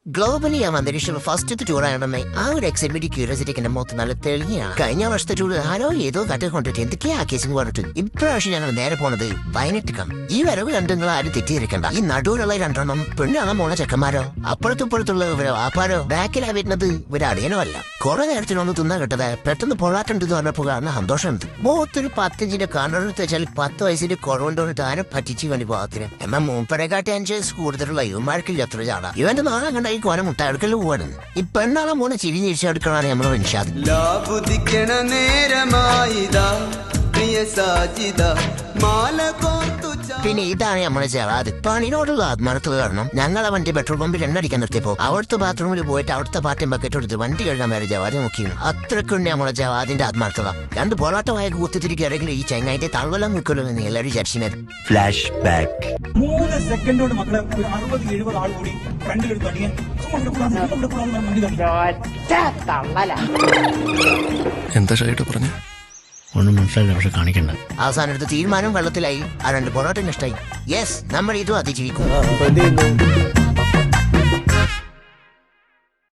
Globally ആ അന്തരീക്ഷം ഫസ്റ്റത്തെ ടൂറാണെന്നേ ആ ഒരു എക്സൈറ്റ്മെന്റ് ക്യൂരിയോസിറ്റിക്ക് എന്റെ മൊത്തം നല്ല തെളിഞ്ഞാണ്. കഴിഞ്ഞ വർഷത്തെ ടൂർ ആരോ ഏതോ കട്ടിക്കൊണ്ടിട്ട് എന്തൊക്കെയാ കേസും പറഞ്ഞിട്ട് ഇപ്രാവശ്യം ഞങ്ങൾ നേരെ പോണത് വയനാട്ടിക്കാം. ഈ വരവ് രണ്ടുങ്ങൾ ആരും തെറ്റിയിരിക്കണ്ട. ഈ നടുവിലുള്ള രണ്ടെണ്ണം പെണ്ണാണോ മോളെ ചെക്കന്മാരോ അപ്പുറത്തും ഇപ്പുറത്തുള്ള ഇവരോ ആപ്പാരോ ബാക്കിലാ വരുന്നത് ഇവരെ അടിയനോ അല്ല. കുറെ നേരത്തിനൊന്ന് തിന്നാ കിട്ടത് പെട്ടെന്ന് പൊള്ളാട്ടുണ്ടെന്ന് പറഞ്ഞപ്പോ കാണുന്ന സന്തോഷമുണ്ട്. മുഖത്തൊരു 15 കാണണമെന്ന് വെച്ചാൽ 10 വയസ്സിന്റെ കുറവുണ്ടോന്നിട്ട് ആരും പറ്റിച്ചു വേണ്ടി പോകത്തിന്. എന്നാൽ മൂപ്പരെക്കാട്ടി 5 വയസ്സ് കൂടുതലുള്ള യുവമാർക്കില്ല എത്ര ചാടാ. ഇവന്റെ നാളെ കണ്ട ഈ കോന മുട്ട അടുക്കൽ പോവാണ്. ഈ പെണ്ണാളെ മോനെ ചിരിഞ്ഞിരിച്ചെടുക്കണാണ് നമ്മളെ നിഷാദ്. പിന്നെ ഇതാണ് നമ്മളെ ജവാദ്. പണിനോടുള്ള ആത്മാർത്ഥത കാരണം ഞങ്ങളെ വണ്ടി പെട്രോൾ പമ്പിൽ എണ്ണടിക്കാൻ നിർത്തിയപ്പോ അവിടുത്തെ ബാത്റൂമിൽ പോയിട്ട് അവിടുത്തെ പാറ്റയും ബക്കറ്റ് എടുത്ത് വണ്ടി കഴുകാൻ വരെ ജവാദ് നോക്കിയിരുന്നു. അത്രക്കുണ്ട് നമ്മളെ ജവാദിന്റെ ആത്മാർത്ഥത. 2 പോരാട്ടമായ കൂത്തിരിക്കുകയാണെങ്കിൽ ഈ ചെങ്ങായിന്റെ തളവലം നിൽക്കുമല്ലോ എന്ന് എല്ലാവരും വിചാരിച്ചിരുന്നത്. ഫ്ലാഷ് ബാക്ക് 3 സെക്കൻഡോട് മക്കളെ 60-70 ആൾ കൂടി ഫ്രണ്ടിലെടുത്ത് അടിയാൻ എന്താ ഷൈട്ട് പറഞ്ഞു ഒന്നും മനസ്സിലായില്ല, പക്ഷെ കാണിക്കണ്ട. അവസാനം എടുത്ത തീരുമാനം വെള്ളത്തിലായി. ആ 2 പൊറോട്ട നഷ്ടമായി. യെസ്, നമ്മൾ ഇതും അതിജീവിക്കും.